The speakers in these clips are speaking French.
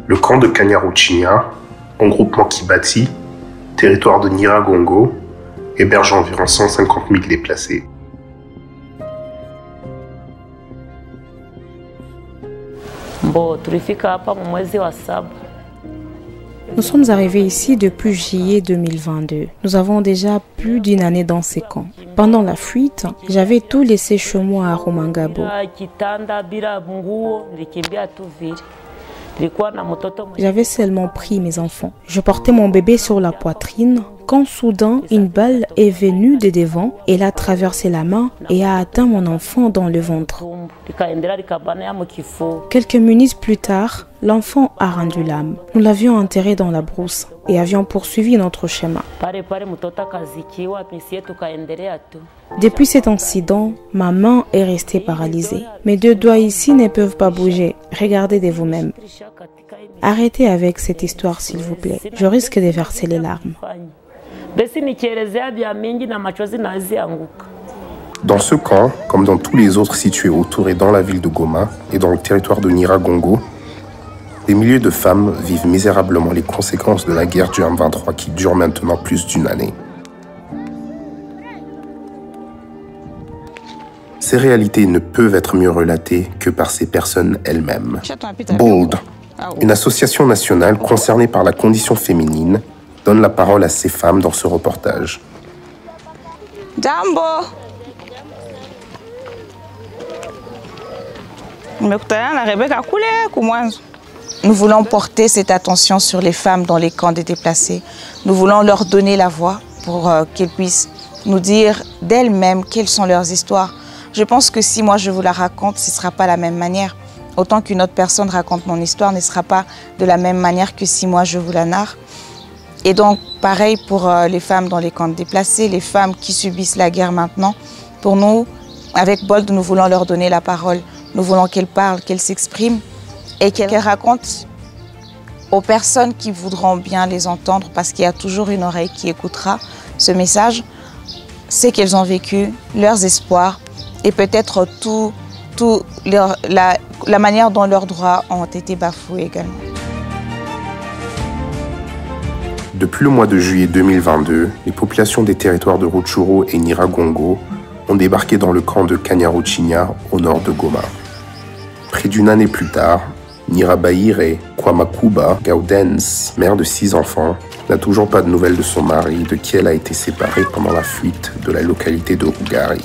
Le camp de Kanyaruchinya, en groupement Kibati, territoire de Nyiragongo, héberge environ 150 000 déplacés. Nous sommes arrivés ici depuis juillet 2022. Nous avons déjà plus d'une année dans ces camps. Pendant la fuite, j'avais tout laissé chez moi à Rumangabo. J'avais seulement pris mes enfants. Je portais mon bébé sur la poitrine quand soudain une balle est venue de devant. Elle a traversé la main et a atteint mon enfant dans le ventre. Quelques minutes plus tard, l'enfant a rendu l'âme. Nous l'avions enterré dans la brousse et avions poursuivi notre chemin. Depuis cet incident, ma main est restée paralysée. Mes deux doigts ici ne peuvent pas bouger. Regardez de vous-même. Arrêtez avec cette histoire, s'il vous plaît. Je risque de verser les larmes. Dans ce camp, comme dans tous les autres situés autour et dans la ville de Goma et dans le territoire de Nyiragongo, des milliers de femmes vivent misérablement les conséquences de la guerre du M23 qui dure maintenant plus d'une année. Ces réalités ne peuvent être mieux relatées que par ces personnes elles-mêmes. Bold, une association nationale concernée par la condition féminine, donne la parole à ces femmes dans ce reportage. Jambo. Nous voulons porter cette attention sur les femmes dans les camps des déplacés. Nous voulons leur donner la voix pour qu'elles puissent nous dire d'elles-mêmes quelles sont leurs histoires. Je pense que si moi je vous la raconte, ce ne sera pas la même manière. Autant qu'une autre personne raconte mon histoire, ne sera pas de la même manière que si moi je vous la narre. Et donc, pareil pour les femmes dans les camps déplacés, les femmes qui subissent la guerre maintenant. Pour nous, avec Bold, nous voulons leur donner la parole. Nous voulons qu'elles parlent, qu'elles s'expriment et qu'elles racontent aux personnes qui voudront bien les entendre, parce qu'il y a toujours une oreille qui écoutera ce message, ce qu'elles ont vécu, leurs espoirs et peut-être la manière dont leurs droits ont été bafoués également. Depuis le mois de juillet 2022, les populations des territoires de Rutshuru et Nyiragongo ont débarqué dans le camp de Kanyaruchinya au nord de Goma. Près d'une année plus tard, Nyirabayire Kwamakuba Gaudens, mère de 6 enfants, n'a toujours pas de nouvelles de son mari, de qui elle a été séparée pendant la fuite de la localité de Rugari.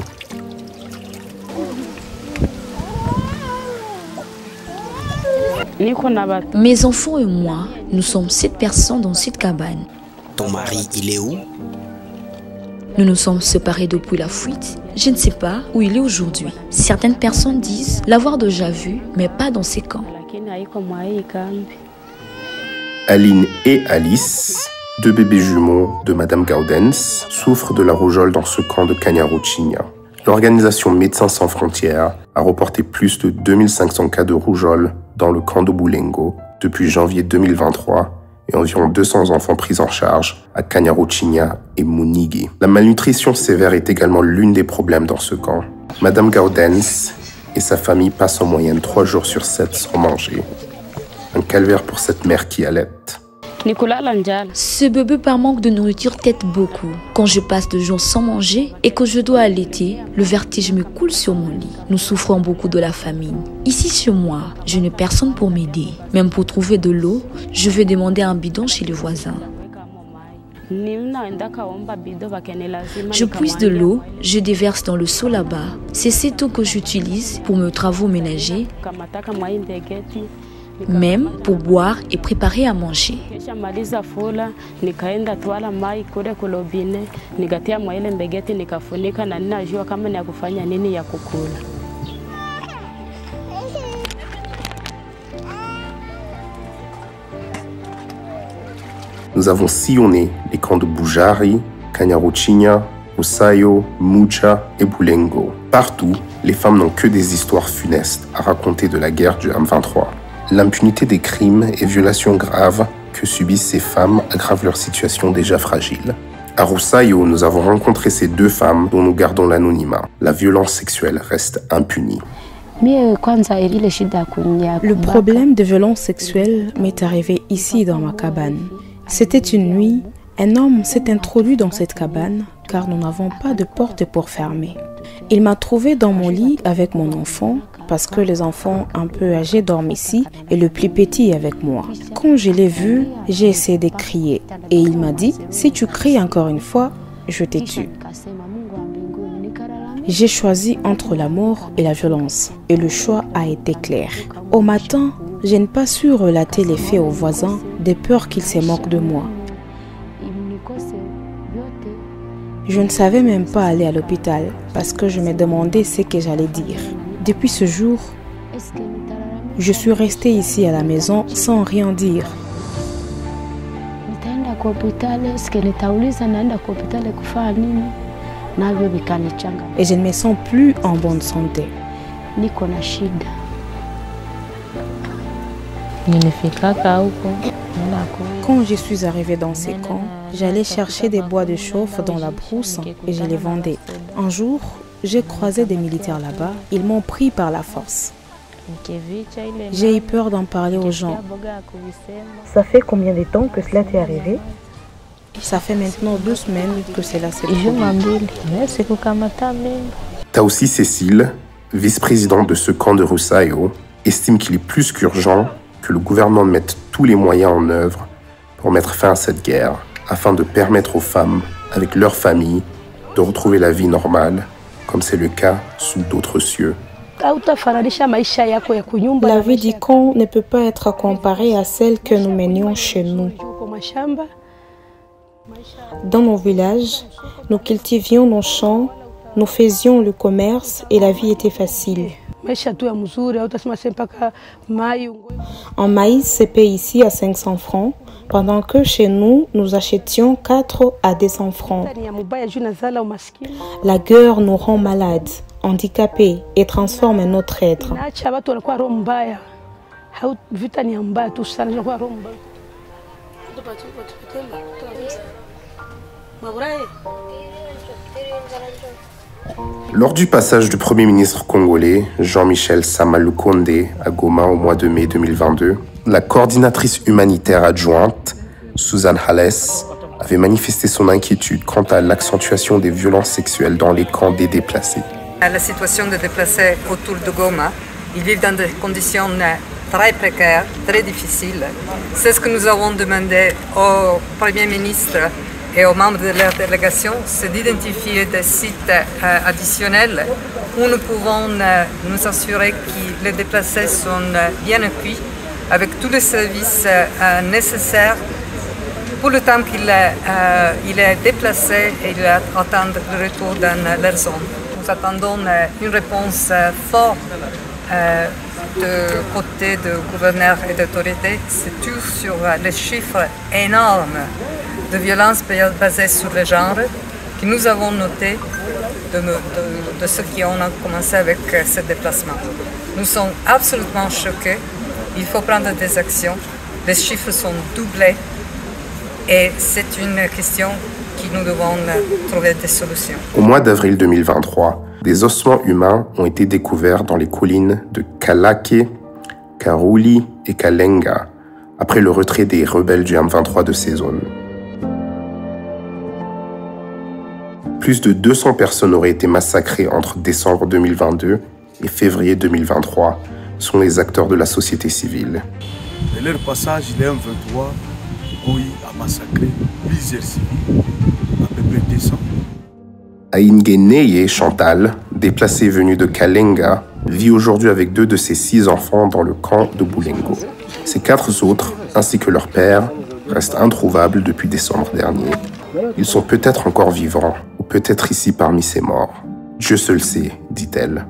Mes enfants et moi, nous sommes 7 personnes dans cette cabane. Ton mari, il est où? Nous nous sommes séparés depuis la fuite. Je ne sais pas où il est aujourd'hui. Certaines personnes disent l'avoir déjà vu, mais pas dans ces camps. Aline et Alice, 2 bébés jumeaux de Madame Gaudens, souffrent de la rougeole dans ce camp de Kanyaruchinya. L'organisation Médecins sans frontières a reporté plus de 2500 cas de rougeole dans le camp de Bulengo depuis janvier 2023 et environ 200 enfants pris en charge à Kanyaruchinya et Munigi. La malnutrition sévère est également l'une des problèmes dans ce camp. Madame Gaudens et sa famille passent en moyenne 3 jours sur 7 sans manger. Un calvaire pour cette mère qui allaite. Ce bébé par manque de nourriture t'aide beaucoup. Quand je passe 2 jours sans manger et que je dois allaiter, le vertige me coule sur mon lit. Nous souffrons beaucoup de la famine. Ici sur moi, je n'ai personne pour m'aider. Même pour trouver de l'eau, je vais demander un bidon chez le voisin. Je puise de l'eau, je déverse dans le seau là-bas. C'est cette eau que j'utilise pour mes travaux ménagers, même pour boire et préparer à manger. Nous avons sillonné les camps de Bujari, Kanyaruchinya, Usayo, Mucha et Bulengo. Partout, les femmes n'ont que des histoires funestes à raconter de la guerre du M23. L'impunité des crimes et violations graves que subissent ces femmes aggrave leur situation déjà fragile. À Rusayo, nous avons rencontré ces 2 femmes dont nous gardons l'anonymat. La violence sexuelle reste impunie. Le problème de violence sexuelle m'est arrivé ici dans ma cabane. C'était une nuit, un homme s'est introduit dans cette cabane car nous n'avons pas de porte pour fermer. Il m'a trouvé dans mon lit avec mon enfant parce que les enfants un peu âgés dorment ici et le plus petit avec moi. Quand je l'ai vu, j'ai essayé de crier et il m'a dit « Si tu cries encore une fois, je te tue ». J'ai choisi entre la mort et la violence et le choix a été clair. Au matin, je n'ai pas su relater les faits aux voisins de peur qu'ils se moquent de moi. Je ne savais même pas aller à l'hôpital parce que je me demandais ce que j'allais dire. Depuis ce jour, je suis restée ici à la maison sans rien dire. Et je ne me sens plus en bonne santé. Quand je suis arrivée dans ces camps, j'allais chercher des bois de chauffe dans la brousse et je les vendais. Un jour, j'ai croisé des militaires là-bas. Ils m'ont pris par la force. J'ai eu peur d'en parler aux gens. Ça fait combien de temps que cela t'est arrivé? Ça fait maintenant 2 semaines que cela s'est produit. Taoussi Cécile, vice-présidente de ce camp de Rusayo, estime qu'il est plus qu'urgent que le gouvernement mette tous les moyens en œuvre pour mettre fin à cette guerre, afin de permettre aux femmes, avec leurs familles, de retrouver la vie normale, comme c'est le cas sous d'autres cieux. La vie du camp ne peut pas être comparée à celle que nous menions chez nous. Dans nos villages, nous cultivions nos champs, nous faisions le commerce et la vie était facile. Un maïs se paie ici à 500 francs, pendant que chez nous, nous achetions 4 à 200 francs. La guerre nous rend malades, handicapés et transforme notre être. Lors du passage du Premier ministre congolais, Jean-Michel Sama-Lukonde, à Goma au mois de mai 2022, la coordinatrice humanitaire adjointe, Suzanne Halles, avait manifesté son inquiétude quant à l'accentuation des violences sexuelles dans les camps des déplacés. La situation des déplacés autour de Goma, ils vivent dans des conditions très précaires, très difficiles. C'est ce que nous avons demandé au Premier ministre et aux membres de leur délégation, c'est d'identifier des sites additionnels où nous pouvons nous assurer que les déplacés sont bien accueillis avec tous les services nécessaires pour le temps qu'il est déplacé et il attend le retour dans leur zone. Nous attendons une réponse forte du côté du gouverneur et des autorités, surtout sur les chiffres énormes de violences basées sur le genre que nous avons notés de ceux qui ont commencé avec ce déplacement. Nous sommes absolument choqués. Il faut prendre des actions. Les chiffres sont doublés et c'est une question que nous devons trouver des solutions. Au mois d'avril 2023, des ossements humains ont été découverts dans les collines de Kalake, Karouli et Kalenga après le retrait des rebelles du M23 de ces zones. Plus de 200 personnes auraient été massacrées entre décembre 2022 et février 2023, selon les acteurs de la société civile. De leur passage, le M23 a massacré plusieurs civils, à peu près 200. Aingeneye Chantal, déplacée venue de Kalenga, vit aujourd'hui avec 2 de ses 6 enfants dans le camp de Boulengo. Ces 4 autres, ainsi que leur père, restent introuvables depuis décembre dernier. Ils sont peut-être encore vivants, ou peut-être ici parmi ces morts. Dieu seul sait, dit-elle.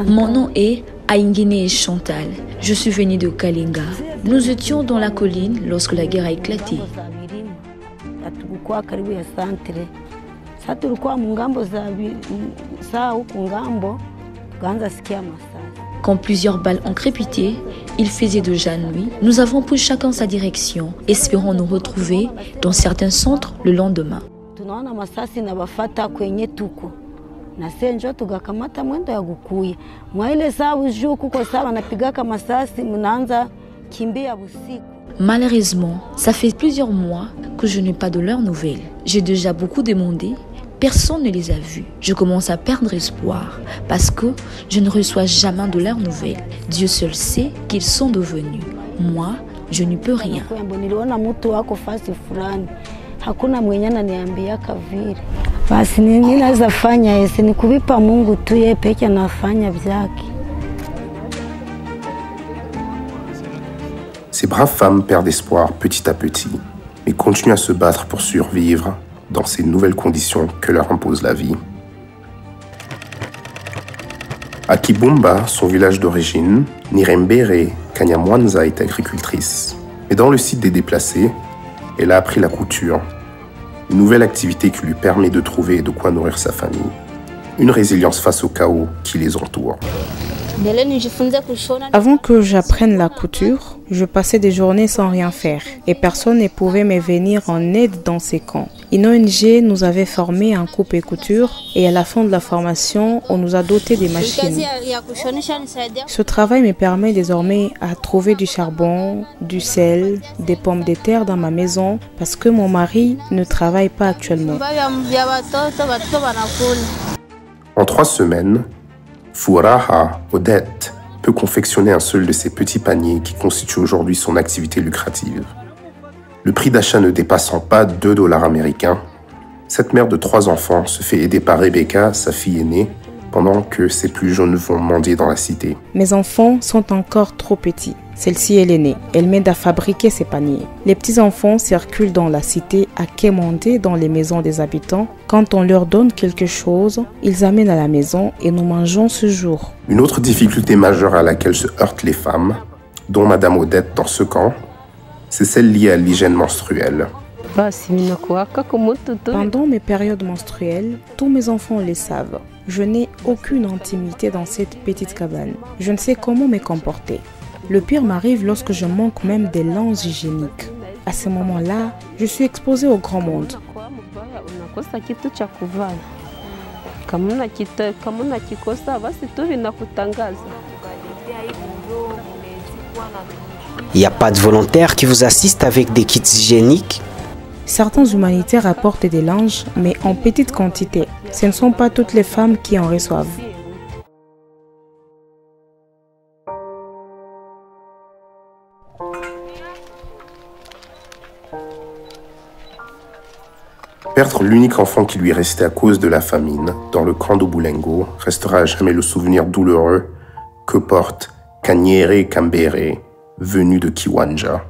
Mon nom est Aingeneye Chantal. Je suis venue de Kalenga. Nous étions dans la colline lorsque la guerre a éclaté. Quand plusieurs balles ont crépité, il faisait déjà nuit. Nous avons pris chacun sa direction, espérant nous retrouver dans certains centres le lendemain. Malheureusement, ça fait plusieurs mois que je n'ai pas de leurs nouvelles. J'ai déjà beaucoup demandé, personne ne les a vus. Je commence à perdre espoir parce que je ne reçois jamais de leurs nouvelles. Dieu seul sait qu'ils sont devenus. Moi, je n'y peux rien. Ces braves femmes perdent espoir petit à petit, mais continuent à se battre pour survivre dans ces nouvelles conditions que leur impose la vie. À Kibumba, son village d'origine, Nirembere Kanyamwanza est agricultrice. Mais dans le site des déplacés, elle a appris la couture, une nouvelle activité qui lui permet de trouver de quoi nourrir sa famille, une résilience face au chaos qui les entoure. Avant que j'apprenne la couture, je passais des journées sans rien faire et personne ne pouvait me venir en aide dans ces camps. Une ONG nous avait formé en coupe et couture et à la fin de la formation, on nous a doté des machines. Ce travail me permet désormais à trouver du charbon, du sel, des pommes de terre dans ma maison parce que mon mari ne travaille pas actuellement. En 3 semaines, Furaha Odette peut confectionner un seul de ces petits paniers qui constituent aujourd'hui son activité lucrative. Le prix d'achat ne dépassant pas 2 $ américains, cette mère de 3 enfants se fait aider par Rebecca, sa fille aînée, pendant que ses plus jeunes vont mendier dans la cité. Mes enfants sont encore trop petits. Celle-ci est l'aînée. Elle m'aide à fabriquer ces paniers. Les petits-enfants circulent dans la cité à quémander dans les maisons des habitants. Quand on leur donne quelque chose, ils amènent à la maison et nous mangeons ce jour. Une autre difficulté majeure à laquelle se heurtent les femmes, dont Madame Odette dans ce camp, c'est celle liée à l'hygiène menstruelle. Pendant mes périodes menstruelles, tous mes enfants le savent. Je n'ai aucune intimité dans cette petite cabane. Je ne sais comment me comporter. Le pire m'arrive lorsque je manque même des linges hygiéniques. À ce moment-là, je suis exposée au grand monde. Il n'y a pas de volontaires qui vous assistent avec des kits hygiéniques? Certains humanitaires apportent des linges, mais en petite quantité. Ce ne sont pas toutes les femmes qui en reçoivent. Perdre l'unique enfant qui lui restait à cause de la famine dans le camp d'Obulengo restera à jamais le souvenir douloureux que porte Kanyere Kambere, venu de Kiwanja.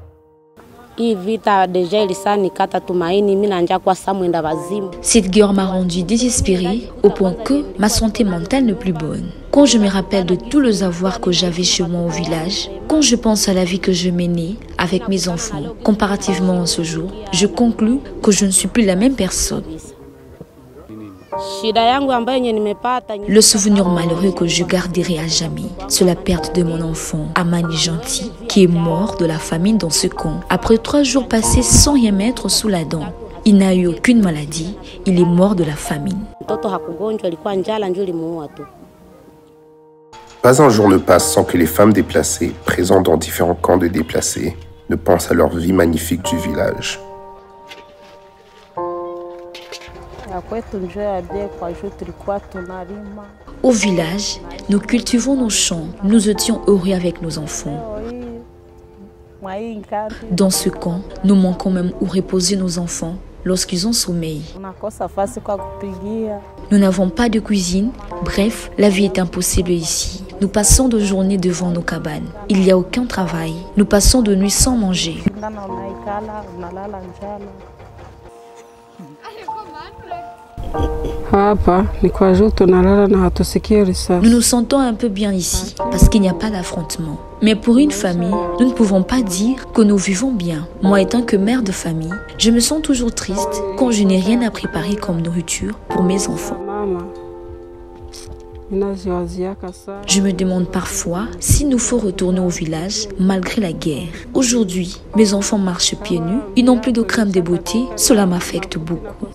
Cette guerre m'a rendu désespérée au point que ma santé mentale n'est plus bonne. Quand je me rappelle de tous les avoirs que j'avais chez moi au village, quand je pense à la vie que je menais avec mes enfants, comparativement à ce jour, je conclus que je ne suis plus la même personne. Le souvenir malheureux que je garderai à jamais, c'est la perte de mon enfant, Amani Gentil, qui est mort de la famine dans ce camp. Après 3 jours passés sans rien mettre sous la dent, il n'a eu aucune maladie, il est mort de la famine. Pas un jour ne passe sans que les femmes déplacées, présentes dans différents camps de déplacés, ne pensent à leur vie magnifique du village. Au village, nous cultivons nos champs, nous étions heureux avec nos enfants. Dans ce camp, nous manquons même où reposer nos enfants lorsqu'ils ont sommeil. Nous n'avons pas de cuisine, bref, la vie est impossible ici. Nous passons de journées devant nos cabanes. Il n'y a aucun travail. Nous passons de nuit sans manger. Nous nous sentons un peu bien ici parce qu'il n'y a pas d'affrontement. Mais pour une famille, nous ne pouvons pas dire que nous vivons bien. Moi, étant que mère de famille, je me sens toujours triste quand je n'ai rien à préparer comme nourriture pour mes enfants. Je me demande parfois s'il nous faut retourner au village malgré la guerre. Aujourd'hui, mes enfants marchent pieds nus, ils n'ont plus de crème de beauté, cela m'affecte beaucoup.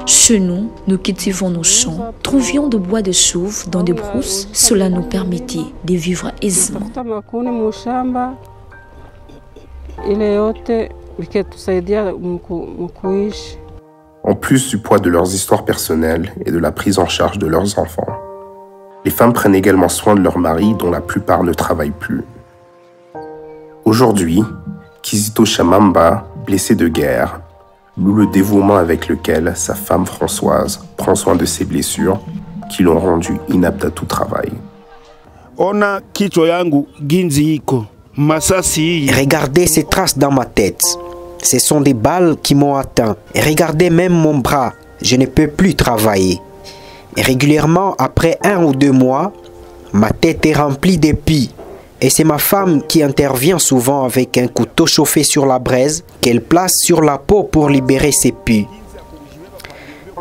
Chez nous, nous cultivons nos champs, trouvions de bois de chauffe dans des brousses, cela nous permettait de vivre aisément. En plus du poids de leurs histoires personnelles et de la prise en charge de leurs enfants, les femmes prennent également soin de leurs maris dont la plupart ne travaillent plus. Aujourd'hui, Kizito Shamamba, blessé de guerre, loue le dévouement avec lequel sa femme Françoise prend soin de ses blessures qui l'ont rendu inapte à tout travail. Regardez ces traces dans ma tête. Ce sont des balles qui m'ont atteint. Regardez même mon bras. Je ne peux plus travailler. Et régulièrement, après 1 ou 2 mois, ma tête est remplie d'épis. Et c'est ma femme qui intervient souvent avec un couteau chauffé sur la braise qu'elle place sur la peau pour libérer ces pus.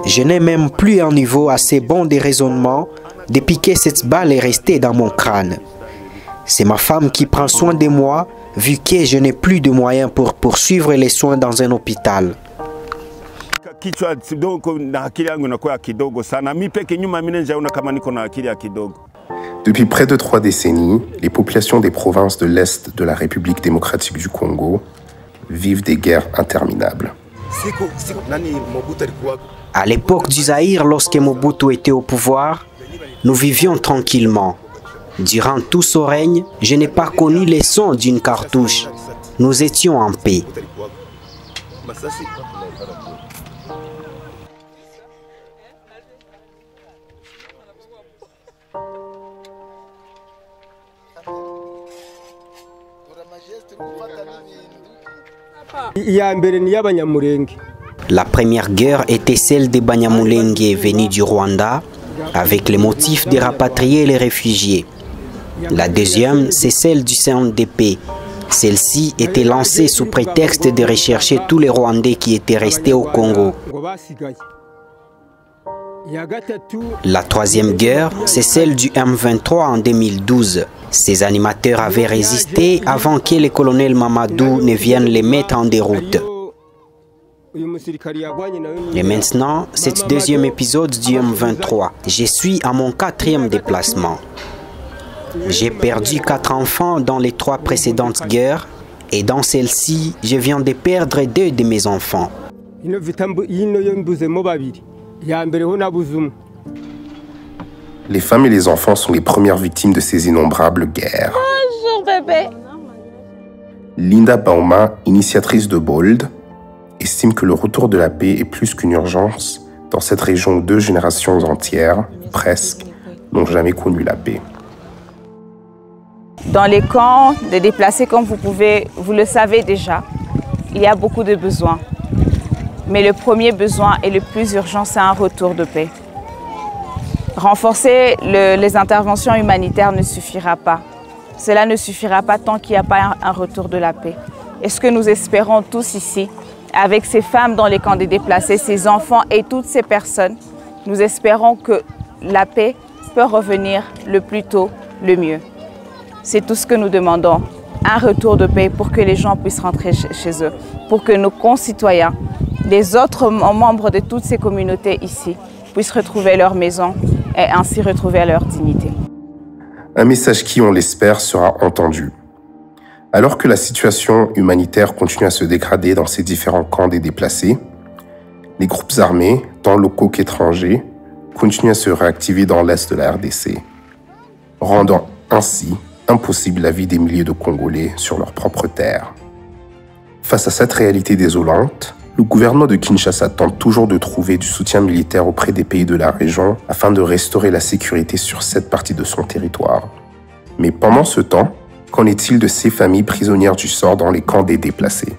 Je n'ai même plus un niveau assez bon de raisonnement depuis que cette balle est restée dans mon crâne. C'est ma femme qui prend soin de moi vu que je n'ai plus de moyens pour poursuivre les soins dans un hôpital. Depuis près de 3 décennies, les populations des provinces de l'Est de la République démocratique du Congo vivent des guerres interminables. À l'époque du Zaïre, lorsque Mobutu était au pouvoir, nous vivions tranquillement. Durant tout son règne, je n'ai pas connu les sons d'une cartouche. Nous étions en paix. La première guerre était celle des Banyamulenge venus du Rwanda, avec le motif de rapatrier les réfugiés. La deuxième, c'est celle du CNDP. Celle-ci était lancée sous prétexte de rechercher tous les Rwandais qui étaient restés au Congo. La troisième guerre, c'est celle du M23 en 2012. Ces animateurs avaient résisté avant que le colonel Mamadou ne vienne les mettre en déroute. Et maintenant, c'est le deuxième épisode du M23. Je suis à mon 4e déplacement. J'ai perdu 4 enfants dans les 3 précédentes guerres et dans celle-ci, je viens de perdre 2 de mes enfants. Les femmes et les enfants sont les premières victimes de ces innombrables guerres. Bonjour bébé. Linda Bauma, initiatrice de Bold, estime que le retour de la paix est plus qu'une urgence dans cette région où 2 générations entières, presque, n'ont jamais connu la paix. Dans les camps des déplacés, comme vous le savez déjà, il y a beaucoup de besoins. Mais le premier besoin et le plus urgent, c'est un retour de paix. Renforcer les interventions humanitaires ne suffira pas. Cela ne suffira pas tant qu'il n'y a pas un retour de la paix. Et ce que nous espérons tous ici, avec ces femmes dans les camps des déplacés, ces enfants et toutes ces personnes, nous espérons que la paix peut revenir le plus tôt, le mieux. C'est tout ce que nous demandons, un retour de paix pour que les gens puissent rentrer chez eux, pour que nos concitoyens, les autres membres de toutes ces communautés ici, puissent retrouver leur maison et ainsi retrouver leur dignité. Un message qui, on l'espère, sera entendu. Alors que la situation humanitaire continue à se dégrader dans ces différents camps des déplacés, les groupes armés, tant locaux qu'étrangers, continuent à se réactiver dans l'est de la RDC, rendant ainsi impossible la vie des milliers de Congolais sur leur propre terre. Face à cette réalité désolante, le gouvernement de Kinshasa tente toujours de trouver du soutien militaire auprès des pays de la région afin de restaurer la sécurité sur cette partie de son territoire. Mais pendant ce temps, qu'en est-il de ces familles prisonnières du sort dans les camps des déplacés ?